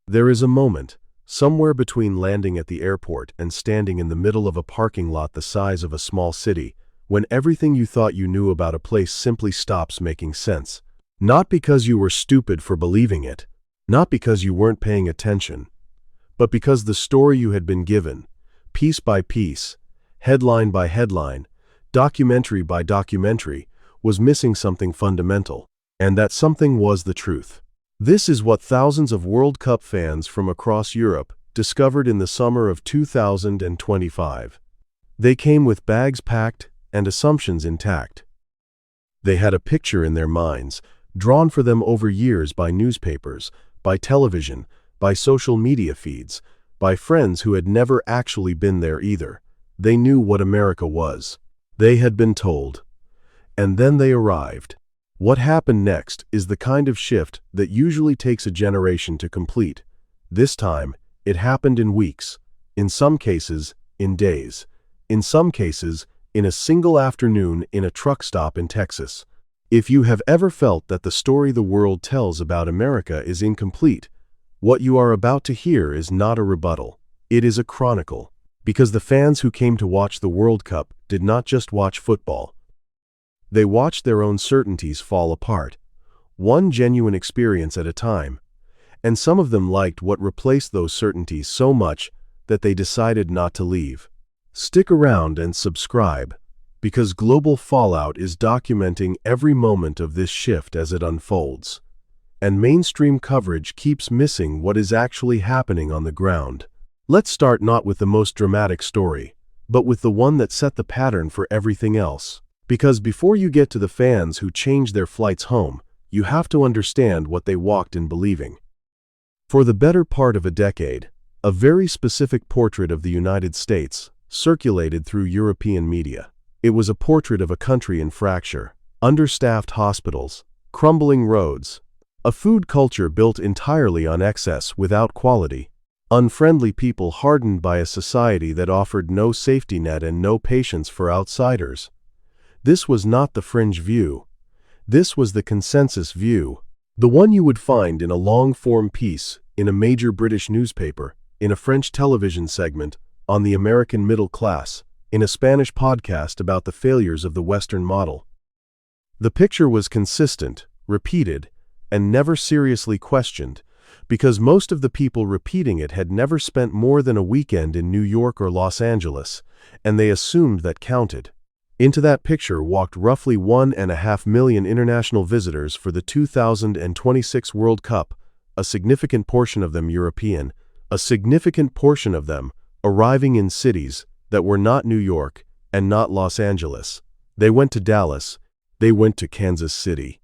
There is a moment, somewhere between landing at the airport and standing in the middle of a parking lot the size of a small city, when everything you thought you knew about a place simply stops making sense. Not because you were stupid for believing it, not because you weren't paying attention, but because the story you had been given, piece by piece, headline by headline, documentary by documentary, was missing something fundamental. And that something was the truth. This is what thousands of World Cup fans from across Europe discovered in the summer of 2025. They came with bags packed and assumptions intact. They had a picture in their minds, drawn for them over years by newspapers, by television, by social media feeds, by friends who had never actually been there either. They knew what America was. They had been told. And then they arrived. What happened next is the kind of shift that usually takes a generation to complete. This time, it happened in weeks, in some cases, in days, in some cases, in a single afternoon in a truck stop in Texas. If you have ever felt that the story the world tells about America is incomplete, what you are about to hear is not a rebuttal. It is a chronicle. Because the fans who came to watch the World Cup did not just watch football. They watched their own certainties fall apart, one genuine experience at a time, and some of them liked what replaced those certainties so much that they decided not to leave. Stick around and subscribe, because Global Fallout is documenting every moment of this shift as it unfolds, and mainstream coverage keeps missing what is actually happening on the ground. Let's start not with the most dramatic story, but with the one that set the pattern for everything else. Because before you get to the fans who changed their flights home, you have to understand what they walked in believing. For the better part of a decade, a very specific portrait of the United States circulated through European media. It was a portrait of a country in fracture, understaffed hospitals, crumbling roads, a food culture built entirely on excess without quality, unfriendly people hardened by a society that offered no safety net and no patience for outsiders. This was not the fringe view. This was the consensus view, the one you would find in a long-form piece in a major British newspaper, in a French television segment, on the American middle class, in a Spanish podcast about the failures of the Western model. The picture was consistent, repeated, and never seriously questioned, because most of the people repeating it had never spent more than a weekend in New York or Los Angeles, and they assumed that counted. Into that picture walked roughly 1.5 million international visitors for the 2026 World Cup, a significant portion of them European, a significant portion of them arriving in cities that were not New York and not Los Angeles. They went to Dallas, they went to Kansas City,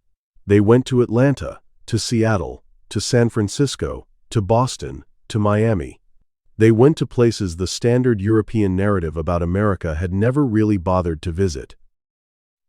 they went to Atlanta, to Seattle, to San Francisco, to Boston, to Miami. They went to places the standard European narrative about America had never really bothered to visit.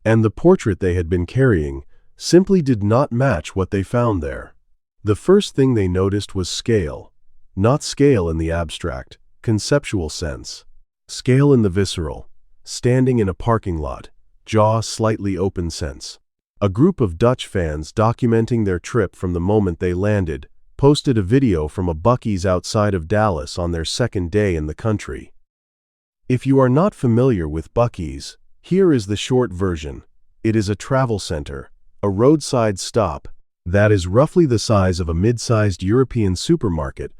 And the portrait they had been carrying simply did not match what they found there. The first thing they noticed was scale. Not scale in the abstract, conceptual sense. Scale in the visceral, standing in a parking lot, jaw slightly open sense. A group of Dutch fans documenting their trip from the moment they landed posted a video from a Buc-ee's outside of Dallas on their second day in the country. If you are not familiar with Buc-ee's, here is the short version. It is a travel center, a roadside stop, that is roughly the size of a mid-sized European supermarket,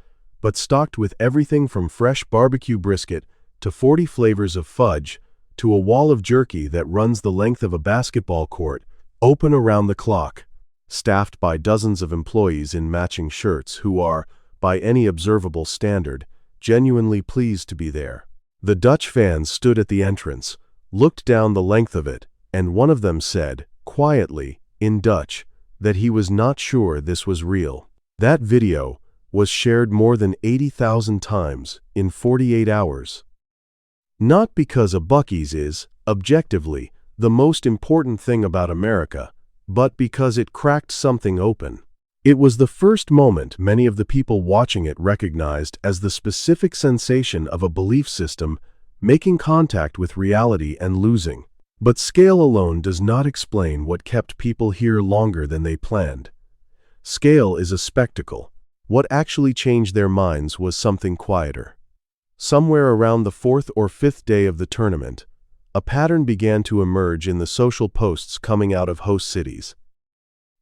but stocked with everything from fresh barbecue brisket to 40 flavors of fudge to a wall of jerky that runs the length of a basketball court, open around the clock, staffed by dozens of employees in matching shirts who are, by any observable standard, genuinely pleased to be there. The Dutch fans stood at the entrance, looked down the length of it, and one of them said, quietly, in Dutch, that he was not sure this was real. That video was shared more than 80,000 times in 48 hours. Not because a Buc-ee's is, objectively, the most important thing about America, but because it cracked something open. It was the first moment many of the people watching it recognized as the specific sensation of a belief system making contact with reality and losing. But scale alone does not explain what kept people here longer than they planned. Scale is a spectacle. What actually changed their minds was something quieter. Somewhere around the fourth or fifth day of the tournament, a pattern began to emerge in the social posts coming out of host cities.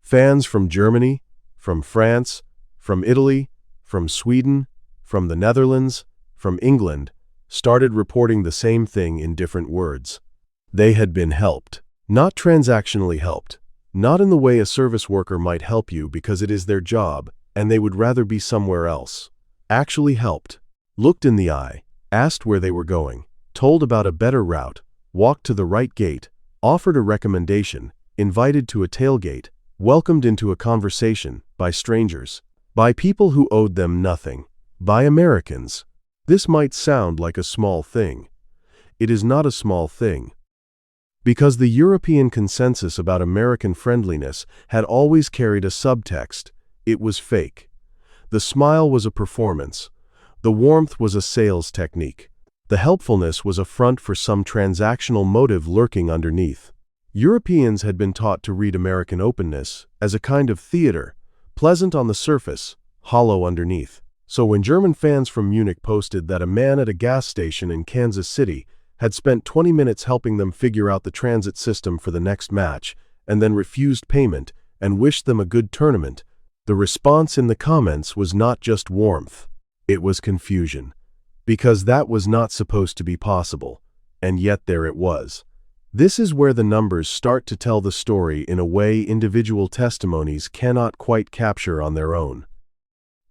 Fans from Germany, from France, from Italy, from Sweden, from the Netherlands, from England, started reporting the same thing in different words. They had been helped. Not transactionally helped. Not in the way a service worker might help you because it is their job, and they would rather be somewhere else. Actually helped. Looked in the eye, asked where they were going, told about a better route, walked to the right gate, offered a recommendation, invited to a tailgate, welcomed into a conversation, by strangers, by people who owed them nothing, by Americans. This might sound like a small thing. It is not a small thing. Because the European consensus about American friendliness had always carried a subtext. It was fake. The smile was a performance. The warmth was a sales technique. The helpfulness was a front for some transactional motive lurking underneath. Europeans had been taught to read American openness as a kind of theater, pleasant on the surface, hollow underneath. So when German fans from Munich posted that a man at a gas station in Kansas City had spent 20 minutes helping them figure out the transit system for the next match, and then refused payment and wished them a good tournament, the response in the comments was not just warmth. It was confusion. Because that was not supposed to be possible, and yet there it was. This is where the numbers start to tell the story in a way individual testimonies cannot quite capture on their own.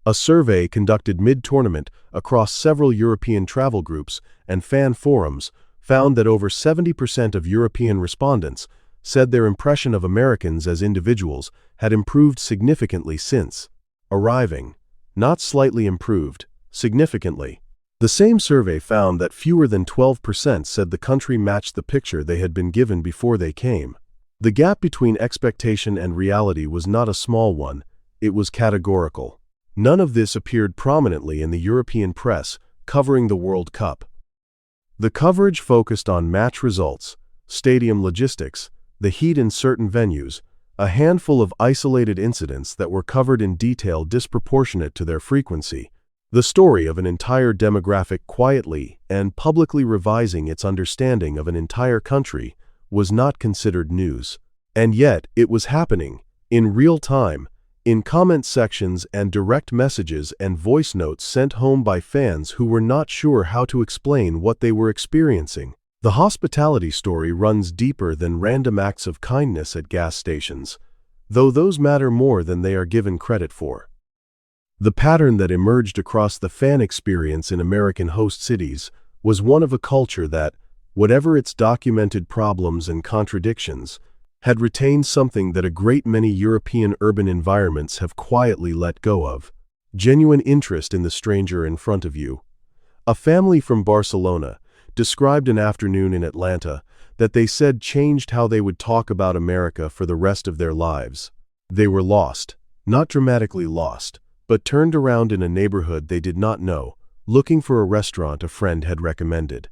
A survey conducted mid-tournament across several European travel groups and fan forums found that over 70% of European respondents said their impression of Americans as individuals had improved significantly since arriving. Not slightly improved, significantly. The same survey found that fewer than 12% said the country matched the picture they had been given before they came. The gap between expectation and reality was not a small one, it was categorical. None of this appeared prominently in the European press covering the World Cup. The coverage focused on match results, stadium logistics, the heat in certain venues, a handful of isolated incidents that were covered in detail disproportionate to their frequency. The story of an entire demographic quietly and publicly revising its understanding of an entire country was not considered news. And yet, it was happening, in real time, in comment sections and direct messages and voice notes sent home by fans who were not sure how to explain what they were experiencing. The hospitality story runs deeper than random acts of kindness at gas stations, though those matter more than they are given credit for. The pattern that emerged across the fan experience in American host cities was one of a culture that, whatever its documented problems and contradictions, had retained something that a great many European urban environments have quietly let go of: genuine interest in the stranger in front of you. A family from Barcelona described an afternoon in Atlanta that they said changed how they would talk about America for the rest of their lives. They were lost, not dramatically lost, but turned around in a neighborhood they did not know, looking for a restaurant a friend had recommended.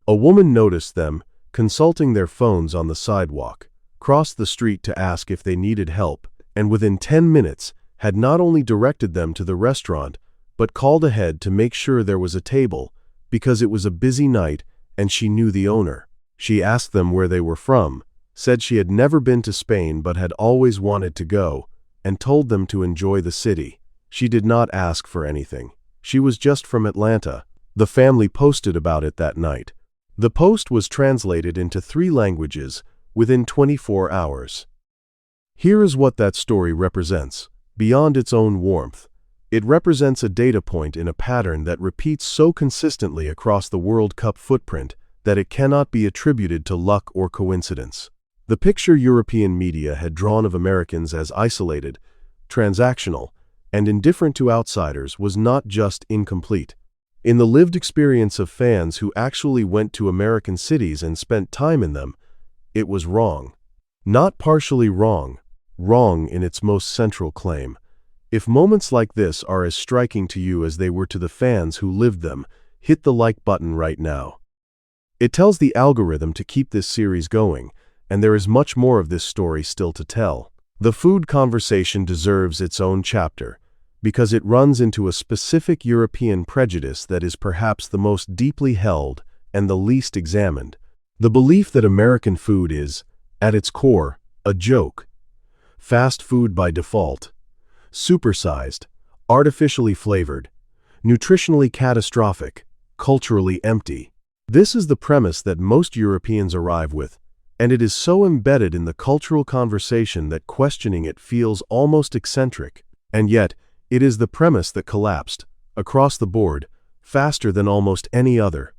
A woman noticed them, consulting their phones on the sidewalk, crossed the street to ask if they needed help, and within 10 minutes had not only directed them to the restaurant, but called ahead to make sure there was a table, because it was a busy night and she knew the owner. She asked them where they were from, said she had never been to Spain but had always wanted to go, and told them to enjoy the city. She did not ask for anything. She was just from Atlanta. The family posted about it that night. The post was translated into 3 languages within 24 hours. Here is what that story represents, beyond its own warmth. It represents a data point in a pattern that repeats so consistently across the World Cup footprint that it cannot be attributed to luck or coincidence. The picture European media had drawn of Americans as isolated, transactional, and indifferent to outsiders was not just incomplete. In the lived experience of fans who actually went to American cities and spent time in them, it was wrong. Not partially wrong, wrong in its most central claim. If moments like this are as striking to you as they were to the fans who lived them, hit the like button right now. It tells the algorithm to keep this series going, and there is much more of this story still to tell. The food conversation deserves its own chapter, because it runs into a specific European prejudice that is perhaps the most deeply held and the least examined. The belief that American food is, at its core, a joke. Fast food by default. Supersized, artificially flavored, nutritionally catastrophic, culturally empty. This is the premise that most Europeans arrive with, and it is so embedded in the cultural conversation that questioning it feels almost eccentric. And yet, it is the premise that collapsed, across the board, faster than almost any other.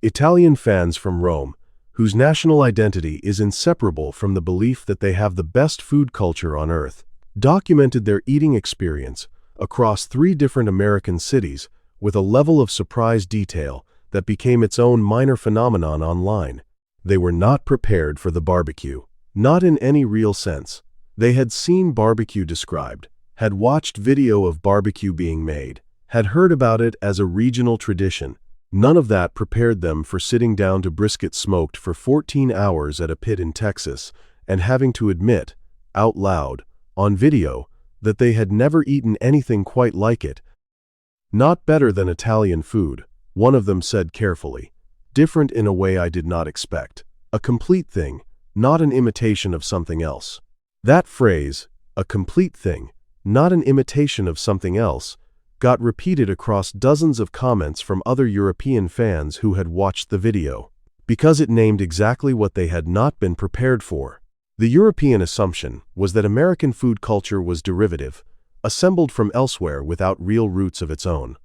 Italian fans from Rome, whose national identity is inseparable from the belief that they have the best food culture on earth, documented their eating experience across 3 different American cities with a level of surprise detail that became its own minor phenomenon online. They were not prepared for the barbecue, not in any real sense. They had seen barbecue described, had watched video of barbecue being made, had heard about it as a regional tradition. None of that prepared them for sitting down to brisket smoked for 14 hours at a pit in Texas and having to admit, out loud, on video, that they had never eaten anything quite like it. Not better than Italian food, one of them said carefully. Different in a way I did not expect. A complete thing, not an imitation of something else. That phrase, a complete thing, not an imitation of something else, got repeated across dozens of comments from other European fans who had watched the video, because it named exactly what they had not been prepared for. The European assumption was that American food culture was derivative, assembled from elsewhere without real roots of its own.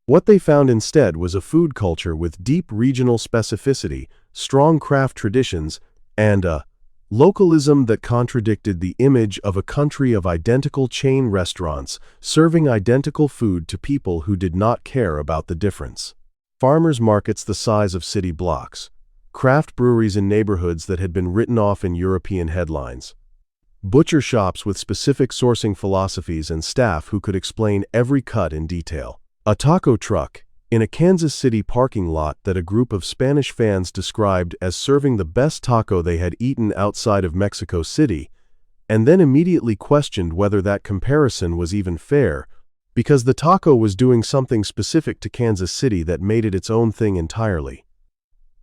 What they found instead was a food culture with deep regional specificity, strong craft traditions, and a localism that contradicted the image of a country of identical chain restaurants serving identical food to people who did not care about the difference. Farmers markets the size of city blocks. Craft breweries in neighborhoods that had been written off in European headlines. Butcher shops with specific sourcing philosophies and staff who could explain every cut in detail. A taco truck in a Kansas City parking lot that a group of Spanish fans described as serving the best taco they had eaten outside of Mexico City, and then immediately questioned whether that comparison was even fair, because the taco was doing something specific to Kansas City that made it its own thing entirely.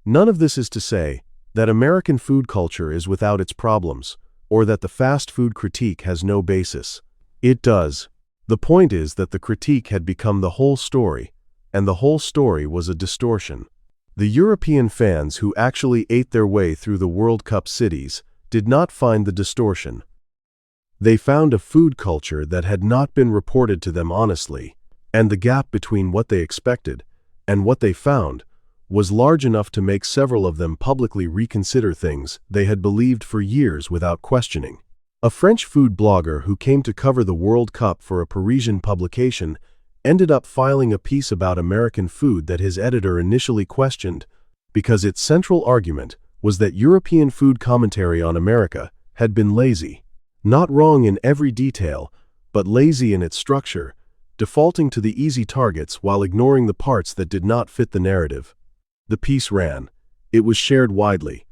None of this is to say that American food culture is without its problems, or that the fast food critique has no basis. It does. The point is that the critique had become the whole story, and the whole story was a distortion. The European fans who actually ate their way through the World Cup cities did not find the distortion. They found a food culture that had not been reported to them honestly, and the gap between what they expected and what they found was large enough to make several of them publicly reconsider things they had believed for years without questioning. A French food blogger who came to cover the World Cup for a Parisian publication ended up filing a piece about American food that his editor initially questioned because its central argument was that European food commentary on America had been lazy. Not wrong in every detail, but lazy in its structure, defaulting to the easy targets while ignoring the parts that did not fit the narrative. The piece ran. It was shared widely.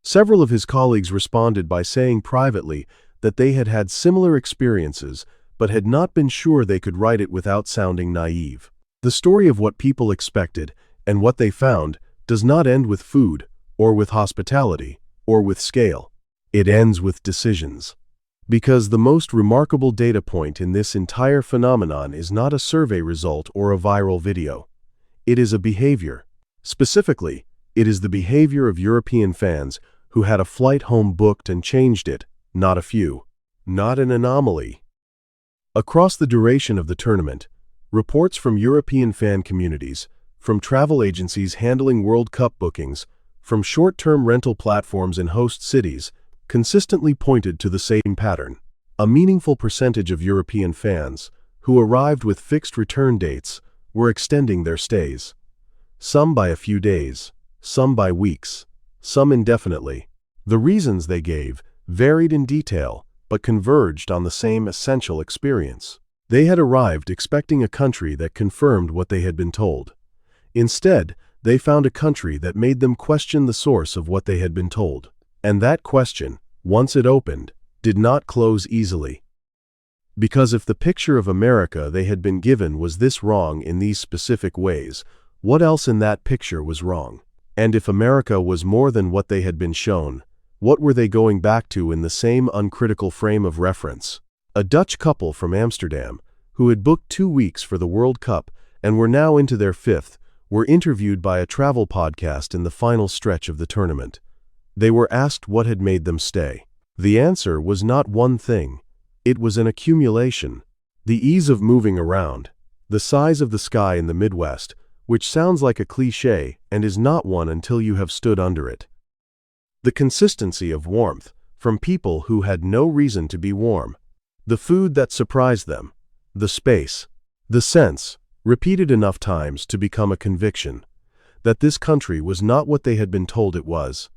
Several of his colleagues responded by saying privately that they had had similar experiences but had not been sure they could write it without sounding naive. The story of what people expected and what they found does not end with food, or with hospitality, or with scale. It ends with decisions. Because the most remarkable data point in this entire phenomenon is not a survey result or a viral video. It is a behavior. Specifically, it is the behavior of European fans who had a flight home booked and changed it, not a few. Not an anomaly. Across the duration of the tournament, reports from European fan communities, from travel agencies handling World Cup bookings, from short-term rental platforms in host cities, consistently pointed to the same pattern. A meaningful percentage of European fans, who arrived with fixed return dates, were extending their stays. Some by a few days, some by weeks, some indefinitely. The reasons they gave varied in detail, but converged on the same essential experience. They had arrived expecting a country that confirmed what they had been told. Instead, they found a country that made them question the source of what they had been told. And that question, once it opened, did not close easily. Because if the picture of America they had been given was this wrong in these specific ways, what else in that picture was wrong? And if America was more than what they had been shown, what were they going back to in the same uncritical frame of reference? A Dutch couple from Amsterdam, who had booked 2 weeks for the World Cup and were now into their 5th, were interviewed by a travel podcast in the final stretch of the tournament. They were asked what had made them stay. The answer was not one thing. It was an accumulation. The ease of moving around, the size of the sky in the Midwest, which sounds like a cliché and is not one until you have stood under it. The consistency of warmth, from people who had no reason to be warm. The food that surprised them. The space. The sense, repeated enough times to become a conviction, that this country was not what they had been told it was,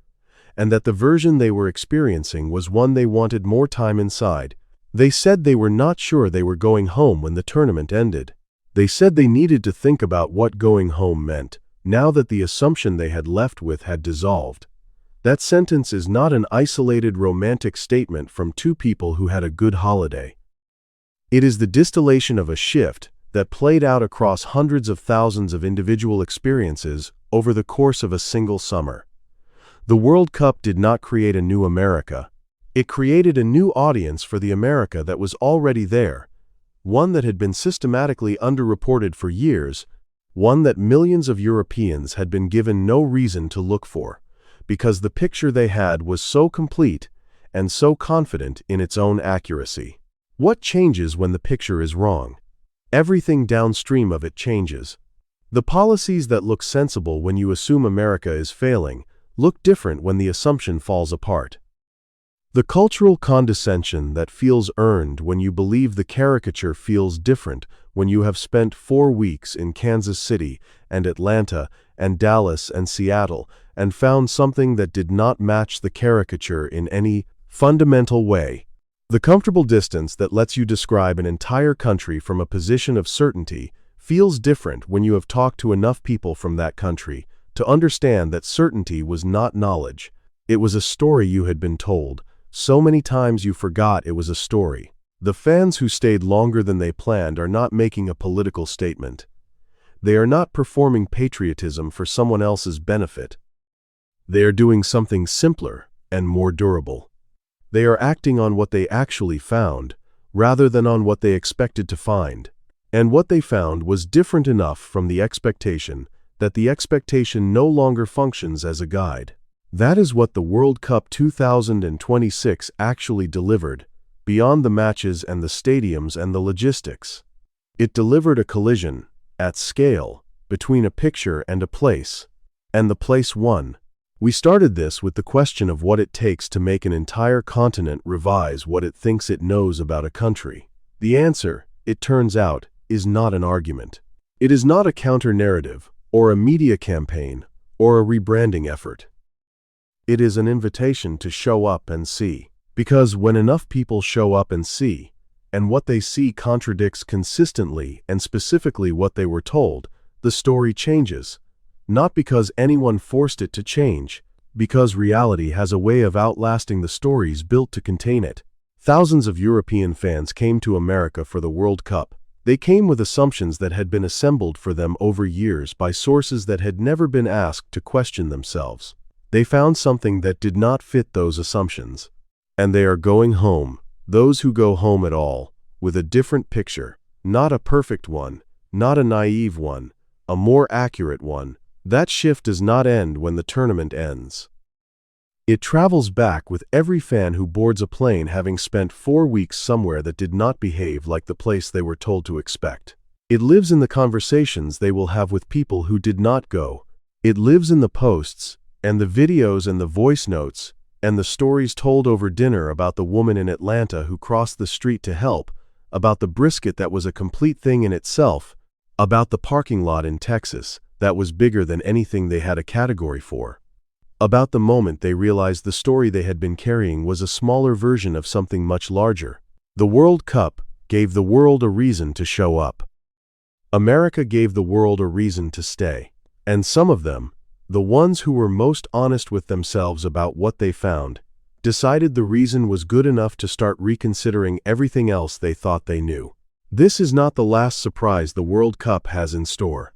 and that the version they were experiencing was one they wanted more time inside. They said they were not sure they were going home when the tournament ended. They said they needed to think about what going home meant, now that the assumption they had left with had dissolved. That sentence is not an isolated romantic statement from two people who had a good holiday. It is the distillation of a shift that played out across hundreds of thousands of individual experiences over the course of a single summer. The World Cup did not create a new America. It created a new audience for the America that was already there, one that had been systematically underreported for years, one that millions of Europeans had been given no reason to look for, because the picture they had was so complete and so confident in its own accuracy. What changes when the picture is wrong? Everything downstream of it changes. The policies that look sensible when you assume America is failing look different when the assumption falls apart. The cultural condescension that feels earned when you believe the caricature feels different when you have spent 4 weeks in Kansas City and Atlanta and Dallas and Seattle and found something that did not match the caricature in any fundamental way. The comfortable distance that lets you describe an entire country from a position of certainty feels different when you have talked to enough people from that country to understand that certainty was not knowledge. It was a story you had been told. So many times you forgot it was a story. The fans who stayed longer than they planned are not making a political statement. They are not performing patriotism for someone else's benefit. They are doing something simpler and more durable. They are acting on what they actually found, rather than on what they expected to find. And what they found was different enough from the expectation that the expectation no longer functions as a guide. That is what the World Cup 2026 actually delivered, beyond the matches and the stadiums and the logistics. It delivered a collision, at scale, between a picture and a place. And the place won. We started this with the question of what it takes to make an entire continent revise what it thinks it knows about a country. The answer, it turns out, is not an argument. It is not a counter-narrative, or a media campaign, or a rebranding effort. It is an invitation to show up and see. Because when enough people show up and see, and what they see contradicts consistently and specifically what they were told, the story changes. Not because anyone forced it to change, because reality has a way of outlasting the stories built to contain it. Thousands of European fans came to America for the World Cup. They came with assumptions that had been assembled for them over years by sources that had never been asked to question themselves. They found something that did not fit those assumptions. And they are going home, those who go home at all, with a different picture, not a perfect one, not a naive one, a more accurate one. That shift does not end when the tournament ends. It travels back with every fan who boards a plane having spent 4 weeks somewhere that did not behave like the place they were told to expect. It lives in the conversations they will have with people who did not go. It lives in the posts, and the videos and the voice notes, and the stories told over dinner about the woman in Atlanta who crossed the street to help, about the brisket that was a complete thing in itself, about the parking lot in Texas that was bigger than anything they had a category for, about the moment they realized the story they had been carrying was a smaller version of something much larger. The World Cup gave the world a reason to show up. America gave the world a reason to stay. And some of them, the ones who were most honest with themselves about what they found, decided the reason was good enough to start reconsidering everything else they thought they knew. This is not the last surprise the World Cup has in store.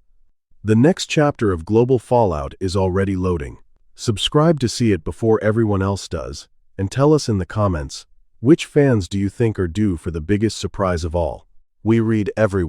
The next chapter of global fallout is already loading. Subscribe to see it before everyone else does, and tell us in the comments, which fans do you think are due for the biggest surprise of all? We read everyone.